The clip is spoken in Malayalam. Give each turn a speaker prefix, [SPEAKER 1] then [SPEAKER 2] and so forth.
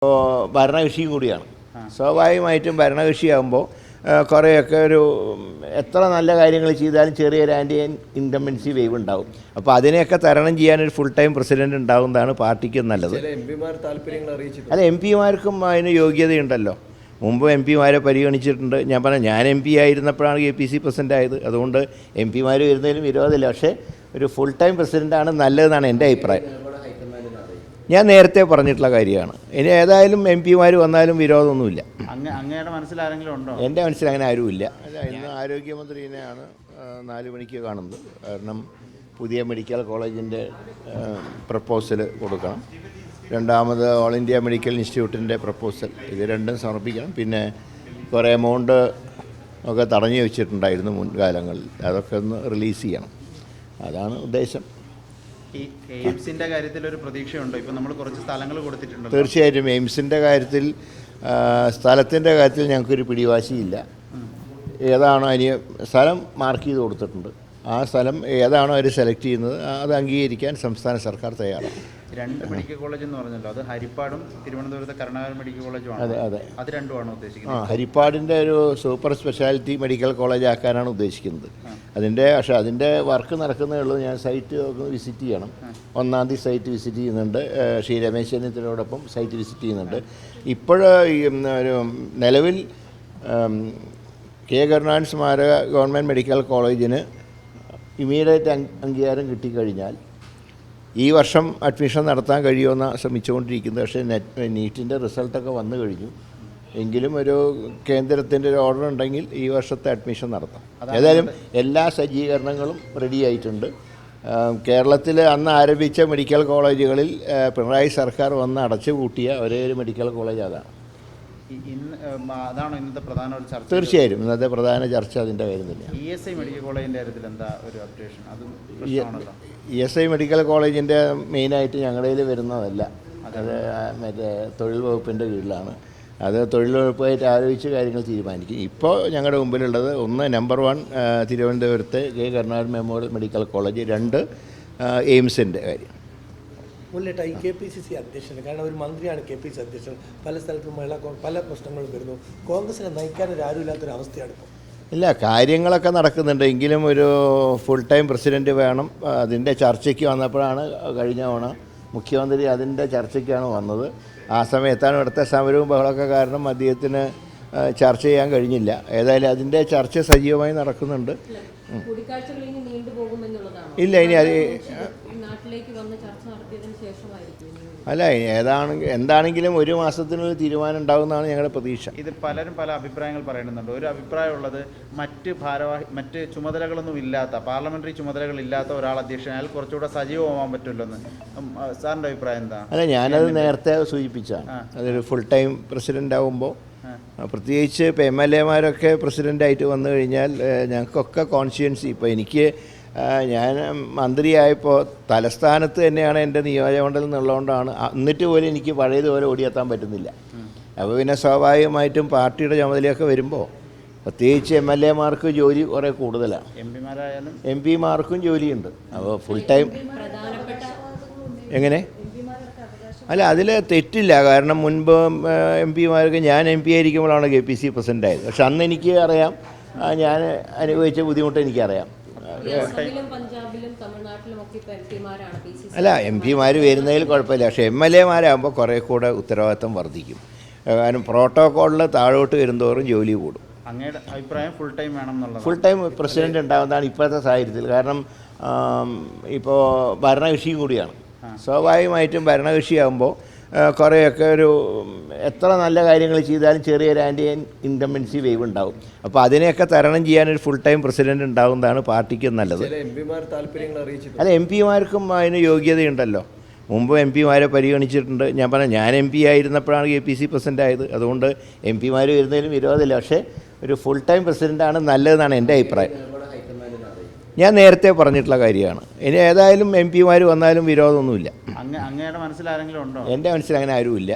[SPEAKER 1] ഭരണകക്ഷിയും കൂടിയാണ്. സ്വാഭാവികമായിട്ടും ഭരണകക്ഷിയാകുമ്പോൾ കുറേയൊക്കെ ഒരു എത്ര നല്ല കാര്യങ്ങൾ ചെയ്താലും ചെറിയൊരു ആൻറ്റി ഇൻകംബൻസി വേവ് ഉണ്ടാവും. അപ്പോൾ അതിനെയൊക്കെ തരണം ചെയ്യാനൊരു ഫുൾ ടൈം പ്രസിഡന്റ് ഉണ്ടാകുന്നതാണ് പാർട്ടിക്ക് നല്ലത്. അല്ല, എം പിമാർക്കും അതിന് യോഗ്യതയുണ്ടല്ലോ. മുമ്പ് എം പിമാരെ പരിഗണിച്ചിട്ടുണ്ട്. ഞാൻ എം പി ആയിരുന്നപ്പോഴാണ് KPC പ്രസിഡന്റ് ആയത്. അതുകൊണ്ട് എം പിമാർ വരുന്നതിലും വിരോധമില്ല. പക്ഷേ ഒരു ഫുൾ ടൈം പ്രസിഡൻ്റാണ് നല്ലതെന്നാണ് എൻ്റെ അഭിപ്രായം. ഞാൻ നേരത്തെ പറഞ്ഞിട്ടുള്ള കാര്യമാണ്. ഇനി ഏതായാലും എം പിമാർ വന്നാലും വിരോധമൊന്നുമില്ല.
[SPEAKER 2] അങ്ങയുടെ മനസ്സിൽ ആരെങ്കിലും ഉണ്ടോ?
[SPEAKER 1] എൻ്റെ മനസ്സിൽ അങ്ങനെ ആരുമില്ല. ഇന്ന് ആരോഗ്യമന്ത്രിനെയാണ് 4 മണിക്ക് കാണുന്നത്. കാരണം പുതിയ മെഡിക്കൽ കോളേജിൻ്റെ പ്രപ്പോസൽ കൊടുക്കണം. രണ്ടാമത് ഓൾ ഇന്ത്യ മെഡിക്കൽ ഇൻസ്റ്റിറ്റ്യൂട്ടിൻ്റെ പ്രപ്പോസൽ, ഇത് രണ്ടും സമർപ്പിക്കണം. പിന്നെ കുറേ എമൗണ്ട് ഒക്കെ തടഞ്ഞു വെച്ചിട്ടുണ്ടായിരുന്നു മുൻകാലങ്ങളിൽ, അതൊക്കെ ഒന്ന് റിലീസ് ചെയ്യണം. അതാണ് ഉദ്ദേശം.
[SPEAKER 2] ഈ എയിംസിൻ്റെ കാര്യത്തിൽ ഒരു പ്രതീക്ഷയുണ്ടോ? ഇപ്പോൾ നമ്മൾ കുറച്ച് സ്ഥലങ്ങൾ കൊടുത്തിട്ടുണ്ട്.
[SPEAKER 1] തീർച്ചയായിട്ടും എയിംസിൻ്റെ കാര്യത്തിൽ, സ്ഥലത്തിൻ്റെ കാര്യത്തിൽ ഞങ്ങൾക്കൊരു പിടിവാശിയില്ല. ഏതാണോ അതിന് സ്ഥലം മാർക്ക് ചെയ്ത് കൊടുത്തിട്ടുണ്ട്. ആ സ്ഥലം ഏതാണോ അവർ സെലക്ട് ചെയ്യുന്നത് അത് അംഗീകരിക്കാൻ സംസ്ഥാന സർക്കാർ തയ്യാറാണ്.
[SPEAKER 2] 2 മെഡിക്കൽ കോളേജ് എന്ന് പറഞ്ഞല്ലോ, അത് ഹരിപ്പാടും തിരുവനന്തപുരത്തെ കരുണാകരൻ മെഡിക്കൽ കോളേജുമാണ്.
[SPEAKER 1] അതെ അതെ,
[SPEAKER 2] അത് രണ്ടുമാണ് ഉദ്ദേശിക്കുന്നത്.
[SPEAKER 1] ഹരിപ്പാടിൻ്റെ ഒരു സൂപ്പർ സ്പെഷ്യാലിറ്റി മെഡിക്കൽ കോളേജ് ആക്കാനാണ് ഉദ്ദേശിക്കുന്നത്. പക്ഷേ അതിൻ്റെ വർക്ക് നടക്കുന്നേ ഉള്ളൂ. ഞാൻ സൈറ്റ് ഒന്ന് വിസിറ്റ് ചെയ്യണം. 1-ാം തീയതി സൈറ്റ് വിസിറ്റ് ചെയ്യുന്നുണ്ട്. ശ്രീ രമേശ് ചെന്നിത്തലയോടൊപ്പം സൈറ്റ് വിസിറ്റ് ചെയ്യുന്നുണ്ട്. ഒരു നിലവിൽ കെ കരുണാകരൻ സ്മാരക ഗവൺമെൻറ് മെഡിക്കൽ കോളേജിന് ഇമീഡിയറ്റ് അംഗീകാരം കിട്ടിക്കഴിഞ്ഞാൽ ഈ വർഷം അഡ്മിഷൻ നടത്താൻ കഴിയുമെന്ന് ശ്രമിച്ചുകൊണ്ടിരിക്കുന്നത്. പക്ഷേ നീറ്റിൻ്റെ റിസൾട്ടൊക്കെ വന്നു കഴിഞ്ഞു. എങ്കിലും ഒരു കേന്ദ്രത്തിൻ്റെ ഒരു ഓർഡർ ഉണ്ടെങ്കിൽ ഈ വർഷത്തെ അഡ്മിഷൻ നടത്താം. ഏതായാലും എല്ലാ സജ്ജീകരണങ്ങളും റെഡി ആയിട്ടുണ്ട്. കേരളത്തിൽ അന്ന് ആരംഭിച്ച മെഡിക്കൽ കോളേജുകളിൽ പിണറായി സർക്കാർ വന്ന് അടച്ചു പൂട്ടിയ ഒരേ ഒരു മെഡിക്കൽ കോളേജ് അതാണ്.
[SPEAKER 2] അതാണോ ഇന്നത്തെ പ്രധാന ഒരു ചർച്ച?
[SPEAKER 1] തീർച്ചയായും ഇന്നത്തെ പ്രധാന ചർച്ച അതിൻ്റെ കാര്യം തന്നെയാണ്.
[SPEAKER 2] ESI മെഡിക്കൽ കോളേജിൻ്റെ കാര്യത്തിൽ എന്താ ഒരു അപ്ഡേഷൻ? അതും
[SPEAKER 1] ESI മെഡിക്കൽ കോളേജിൻ്റെ മെയിനായിട്ട് ഞങ്ങളുടെ വരുന്നതല്ല. അത് മറ്റേ തൊഴിൽ വകുപ്പിൻ്റെ കീഴിലാണ്. അത് തൊഴിൽ വകുപ്പായിട്ട് ആലോചിച്ച് കാര്യങ്ങൾ തീരുമാനിക്കും. ഇപ്പോൾ ഞങ്ങളുടെ മുമ്പിലുള്ളത് നമ്പർ 1 തിരുവനന്തപുരത്തെ K Karunakaran memorial medical college, 2 എയിംസിൻ്റെ കാര്യം.
[SPEAKER 3] മുല്ലേട്ട ഈ KPCC അധ്യക്ഷൻ, കാരണം ഒരു മന്ത്രിയാണ് KPCC അധ്യക്ഷൻ, പല സ്ഥലത്തും പല പ്രശ്നങ്ങളും വരുന്നു. കോൺഗ്രസിനെ നയിക്കാനൊരു ആരുമില്ലാത്തൊരവസ്ഥയാണ് ഇപ്പോൾ.
[SPEAKER 1] ഇല്ല, കാര്യങ്ങളൊക്കെ നടക്കുന്നുണ്ട്. എങ്കിലും ഒരു ഫുൾ ടൈം പ്രസിഡൻറ്റ് വേണം. അതിൻ്റെ ചർച്ചയ്ക്ക് വന്നപ്പോഴാണ് കഴിഞ്ഞ തവണ മുഖ്യമന്ത്രി അതിൻ്റെ ചർച്ചയ്ക്കാണ് വന്നത്. ആ സമയത്താണ് ഇവിടുത്തെ സമരവും ബഹളമൊക്കെ കാരണം അദ്ദേഹത്തിന് ചർച്ച ചെയ്യാൻ കഴിഞ്ഞില്ല. ഏതായാലും അതിൻ്റെ ചർച്ച സജീവമായി നടക്കുന്നുണ്ട്. ഇല്ല, ഇനി അത് അല്ല, എന്താണെങ്കിലും 1 മാസത്തിനുള്ളിൽ തീരുമാനം ഉണ്ടാകുമെന്നാണ് ഞങ്ങളുടെ പ്രതീക്ഷ.
[SPEAKER 2] ഇത് പലരും പല അഭിപ്രായങ്ങൾ പറയുന്നുണ്ട്. ഒരു അഭിപ്രായമുള്ളത്, മറ്റ് ചുമതലകളൊന്നും ഇല്ലാത്ത, പാർലമെന്ററി ചുമതലകളില്ലാത്ത ഒരാൾ അധ്യക്ഷനായാൽ കുറച്ചുകൂടെ സജീവമാകാൻ പറ്റുമല്ലോന്ന്. സാറിൻ്റെ അഭിപ്രായം എന്താ?
[SPEAKER 1] അല്ല, ഞാനത് നേരത്തെ സൂചിപ്പിച്ചാണ്. അതൊരു ഫുൾ ടൈം പ്രസിഡൻ്റ് ആകുമ്പോൾ, പ്രത്യേകിച്ച് ഇപ്പോൾ MLA-മാരൊക്കെ പ്രസിഡൻ്റായിട്ട് വന്നു കഴിഞ്ഞാൽ ഞങ്ങൾക്കൊക്കെ കോൺസ്റ്റിറ്റ്യുവൻസി, ഇപ്പോൾ ഞാൻ മന്ത്രിയായപ്പോൾ തലസ്ഥാനത്ത് തന്നെയാണ് എൻ്റെ നിയോജകമണ്ഡലം എന്നുള്ളതുകൊണ്ടാണ്. എന്നിട്ട് പോലും എനിക്ക് പഴയതുപോലെ ഓടിയെത്താൻ പറ്റുന്നില്ല. അപ്പോൾ പിന്നെ സ്വാഭാവികമായിട്ടും പാർട്ടിയുടെ ചുമതലയൊക്കെ വരുമ്പോൾ പ്രത്യേകിച്ച് MLA-മാർക്ക് ജോലി കുറേ കൂടുതലാണ്. MP-മാർക്കും ജോലിയുണ്ട്. അപ്പോൾ ഫുൾ ടൈം എങ്ങനെ? അല്ല, അതിൽ തെറ്റില്ല. കാരണം മുൻപ് MP-മാർക്ക് ഞാൻ MP ആയിരിക്കുമ്പോഴാണ് KPC പ്രസിഡൻ്റ് ആയത്. പക്ഷെ അന്ന് എനിക്ക് അറിയാം, ഞാൻ അനുഭവിച്ച ബുദ്ധിമുട്ട് എനിക്കറിയാം. അല്ല, MP-മാർ വരുന്നതിൽ കുഴപ്പമില്ല. പക്ഷേ MLA-മാരാകുമ്പോൾ കുറേ കൂടെ ഉത്തരവാദിത്വം വർദ്ധിക്കും. കാരണം പ്രോട്ടോക്കോളിൽ താഴോട്ട് വരുന്നതോറും ജോലി കൂടും.
[SPEAKER 2] അങ്ങയുടെ അഭിപ്രായം ഫുൾ ടൈം വേണം എന്നുള്ളത്?
[SPEAKER 1] ഫുൾ ടൈം പ്രസിഡന്റ് ഉണ്ടാകുന്നതാണ് ഇപ്പോഴത്തെ സാഹചര്യത്തിൽ. കാരണം ഇപ്പോൾ ഭരണകക്ഷിയും കൂടിയാണ്. സ്വാഭാവികമായിട്ടും ഭരണകക്ഷിയാകുമ്പോൾ കുറേയൊക്കെ ഒരു എത്ര നല്ല കാര്യങ്ങൾ ചെയ്താലും ചെറിയൊരു ആൻറ്റി ഇൻകംബൻസി വേവ് ഉണ്ടാവും. അപ്പോൾ അതിനെയൊക്കെ തരണം ചെയ്യാനൊരു ഫുൾ ടൈം പ്രസിഡന്റ് ഉണ്ടാകുന്നതാണ് പാർട്ടിക്ക് നല്ലത്. അല്ല, MP-മാർക്കും അതിന് യോഗ്യതയുണ്ടല്ലോ. മുമ്പ് MP-മാരെ പരിഗണിച്ചിട്ടുണ്ട്. ഞാൻ MP ആയിരുന്നപ്പോഴാണ് KPC പ്രസിഡന്റ് ആയത്. അതുകൊണ്ട് MP-മാർ വരുന്നതിലും വിരോധമില്ല. പക്ഷേ ഒരു ഫുൾ ടൈം പ്രസിഡൻ്റാണ് നല്ലതെന്നാണ് എൻ്റെ അഭിപ്രായം. ഞാൻ നേരത്തെ പറഞ്ഞിട്ടുള്ള കാര്യമാണ്. ഇനി ഏതായാലും MP-മാർ വന്നാലും വിരോധമൊന്നുമില്ല.
[SPEAKER 2] അങ്ങയുടെ മനസ്സിൽ ആരെങ്കിലും ഉണ്ടോ?
[SPEAKER 1] എൻ്റെ മനസ്സിൽ അങ്ങനെ ആരുമില്ല.